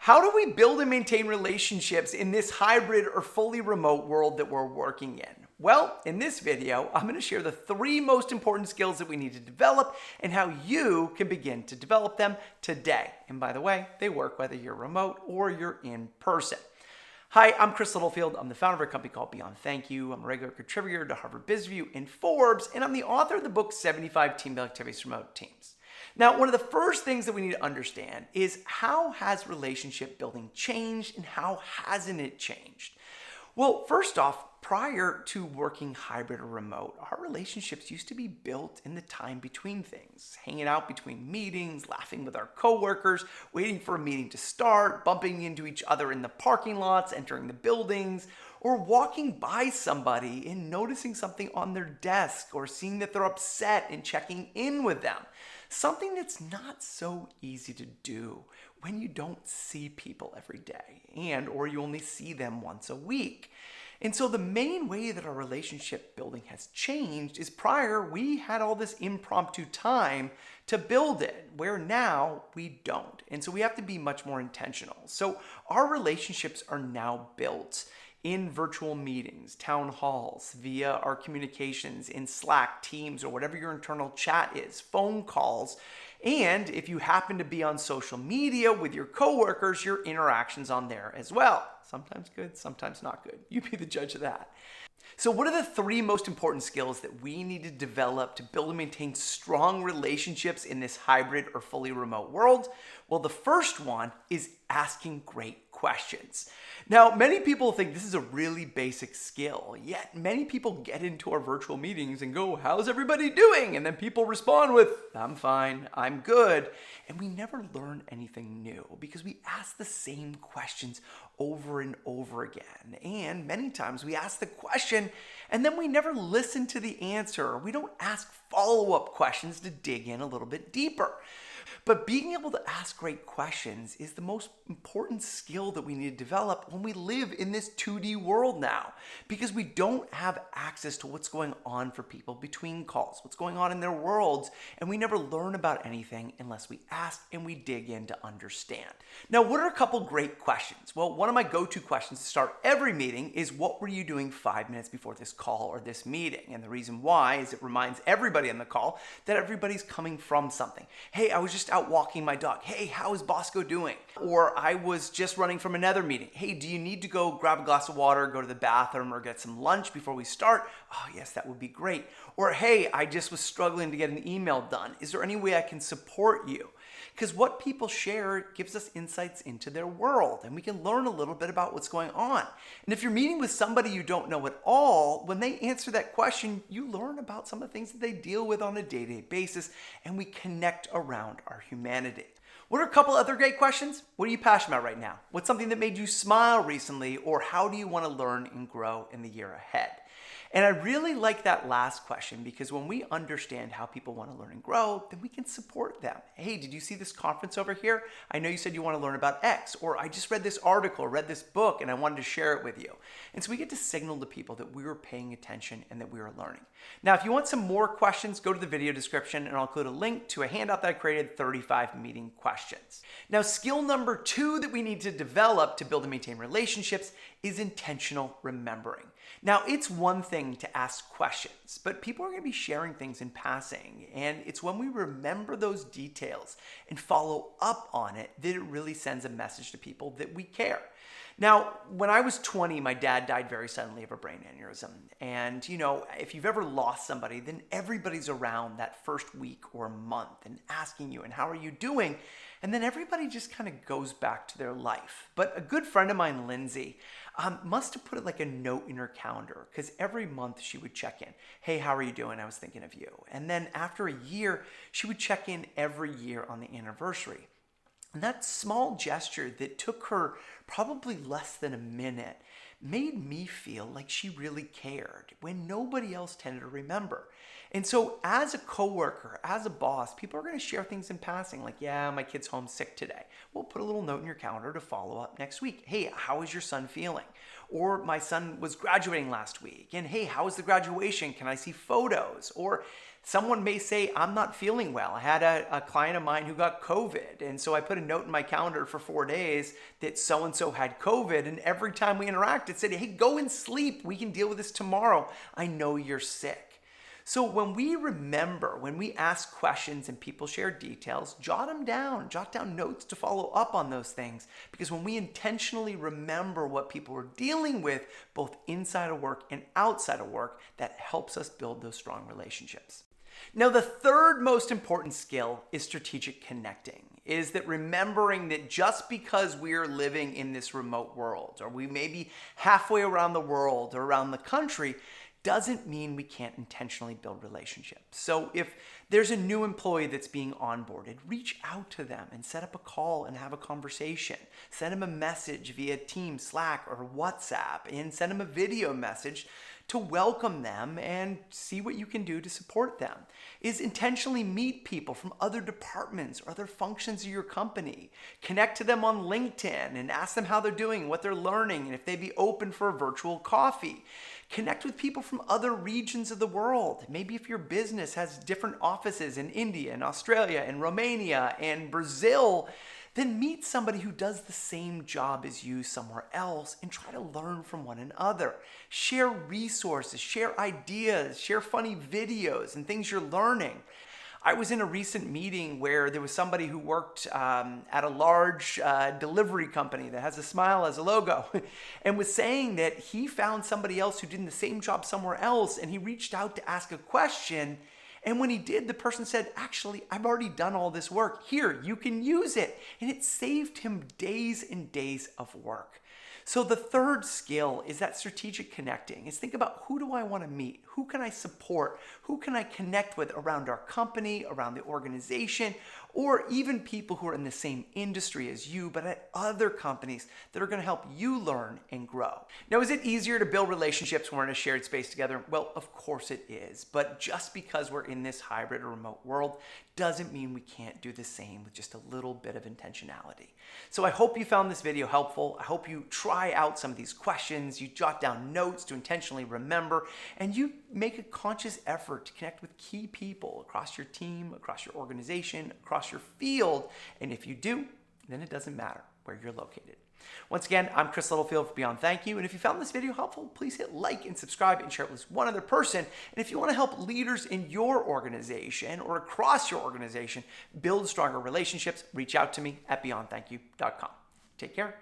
How do we build and maintain relationships in this hybrid or fully remote world that we're working in? Well, in this video, I'm going to share the 3 most important skills that we need to develop and how you can begin to develop them today. And by the way, they work whether you're remote or you're in person. Hi, I'm Chris Littlefield. I'm the founder of a company called Beyond Thank You. I'm a regular contributor to Harvard Biz Review and Forbes, and I'm the author of the book 75 Team Building Activities for Remote Teams. Now, one of the first things that we need to understand is how has relationship building changed and how hasn't it changed? Well, first off, prior to working hybrid or remote, our relationships used to be built in the time between things, hanging out between meetings, laughing with our coworkers, waiting for a meeting to start, bumping into each other in the parking lots, entering the buildings, or walking by somebody and noticing something on their desk or seeing that they're upset and checking in with them. Something that's not so easy to do when you don't see people every day or you only see them once a week. And so the main way that our relationship building has changed is prior we had all this impromptu time to build it, where now we don't. And so we have to be much more intentional. So our relationships are now built in virtual meetings, town halls, via our communications in Slack, Teams, or whatever your internal chat is, phone calls, and if you happen to be on social media with your coworkers, your interactions on there as well. Sometimes good, sometimes not good. You be the judge of that. So what are the 3 most important skills that we need to develop to build and maintain strong relationships in this hybrid or fully remote world? Well, the first one is asking great questions. Now, many people think this is a really basic skill, yet many people get into our virtual meetings and go, "How's everybody doing?" And then people respond with, "I'm fine, I'm good." And we never learn anything new because we ask the same questions over and over again. And many times we ask the question and then we never listen to the answer. We don't ask follow-up questions to dig in a little bit deeper. But being able to ask great questions is the most important skill that we need to develop when we live in this 2D world now, because we don't have access to what's going on for people between calls, what's going on in their worlds, and we never learn about anything unless we ask and we dig in to understand. Now, what are a couple great questions? Well, one of my go-to questions to start every meeting is, what were you doing 5 minutes before this call or this meeting? And the reason why is it reminds everybody on the call that everybody's coming from something. Hey, I was just out walking my dog. Hey, how is Bosco doing? Or I was just running from another meeting. Hey, do you need to go grab a glass of water, go to the bathroom, or get some lunch before we start? Oh, yes, that would be great. Or hey, I just was struggling to get an email done. Is there any way I can support you? Because what people share gives us insights into their world, and we can learn a little bit about what's going on. And if you're meeting with somebody you don't know at all, when they answer that question, you learn about some of the things that they deal with on a day-to-day basis, and we connect around our humanity. What are a couple other great questions? What are you passionate about right now? What's something that made you smile recently, or how do you want to learn and grow in the year ahead? And I really like that last question, because when we understand how people want to learn and grow, then we can support them. Hey, did you see this conference over here? I know you said you want to learn about X, or I just read this article, read this book, and I wanted to share it with you. And so we get to signal to people that we were paying attention and that we were learning. Now, if you want some more questions, go to the video description and I'll include a link to a handout that I created, 35 meeting questions. Now, skill number 2 that we need to develop to build and maintain relationships is intentional remembering. Now, it's one thing to ask questions, but people are going to be sharing things in passing, and it's when we remember those details and follow up on it that it really sends a message to people that we care. Now, when I was 20, my dad died very suddenly of a brain aneurysm. And, if you've ever lost somebody, then everybody's around that first week or month and asking you, and how are you doing? And then everybody just kind of goes back to their life. But a good friend of mine, Lindsay, must have put it like a note in her calendar, because every month she would check in. Hey, how are you doing? I was thinking of you. And then after a year, she would check in every year on the anniversary. And that small gesture that took her probably less than a minute made me feel like she really cared when nobody else tended to remember. And so as a coworker, as a boss, people are going to share things in passing like, yeah, my kid's home sick today. Well, put a little note in your calendar to follow up next week. Hey, how is your son feeling? Or my son was graduating last week. And hey, how was the graduation? Can I see photos? Or someone may say, I'm not feeling well. I had a client of mine who got COVID. And so I put a note in my calendar for 4 days that so-and-so had COVID. And every time we interact, it said, hey, go and sleep. We can deal with this tomorrow. I know you're sick. So when we remember, when we ask questions and people share details, jot them down, jot down notes to follow up on those things. Because when we intentionally remember what people are dealing with, both inside of work and outside of work, that helps us build those strong relationships. Now, the third most important skill is strategic connecting, is that remembering that just because we're living in this remote world, or we may be halfway around the world or around the country, doesn't mean we can't intentionally build relationships. So if there's a new employee that's being onboarded, reach out to them and set up a call and have a conversation. Send them a message via Teams, Slack, or WhatsApp, and send them a video message to welcome them and see what you can do to support them. Is intentionally meet people from other departments or other functions of your company. Connect to them on LinkedIn and ask them how they're doing, what they're learning, and if they'd be open for a virtual coffee. Connect with people from other regions of the world. Maybe if your business has different offices in India and Australia and Romania and Brazil, then meet somebody who does the same job as you somewhere else and try to learn from one another. Share resources, share ideas, share funny videos and things you're learning. I was in a recent meeting where there was somebody who worked at a large delivery company that has a smile as a logo and was saying that he found somebody else who did the same job somewhere else, and he reached out to ask a question. And when he did, the person said, actually, I've already done all this work. Here, you can use it. And it saved him days and days of work. So the third skill is that strategic connecting. Is think about, who do I want to meet? Who can I support? Who can I connect with around our company, around the organization, or even people who are in the same industry as you, but at other companies that are going to help you learn and grow. Now, is it easier to build relationships when we're in a shared space together? Well, of course it is. But just because we're in this hybrid or remote world doesn't mean we can't do the same with just a little bit of intentionality. So I hope you found this video helpful. I hope you try out some of these questions, you jot down notes to intentionally remember, and you make a conscious effort to connect with key people across your team, across your organization, across your field. And if you do, then it doesn't matter where you're located. Once again, I'm Chris Littlefield for Beyond Thank You. And if you found this video helpful, please hit like and subscribe and share it with one other person. And if you want to help leaders in your organization or across your organization build stronger relationships, reach out to me at beyondthankyou.com. Take care.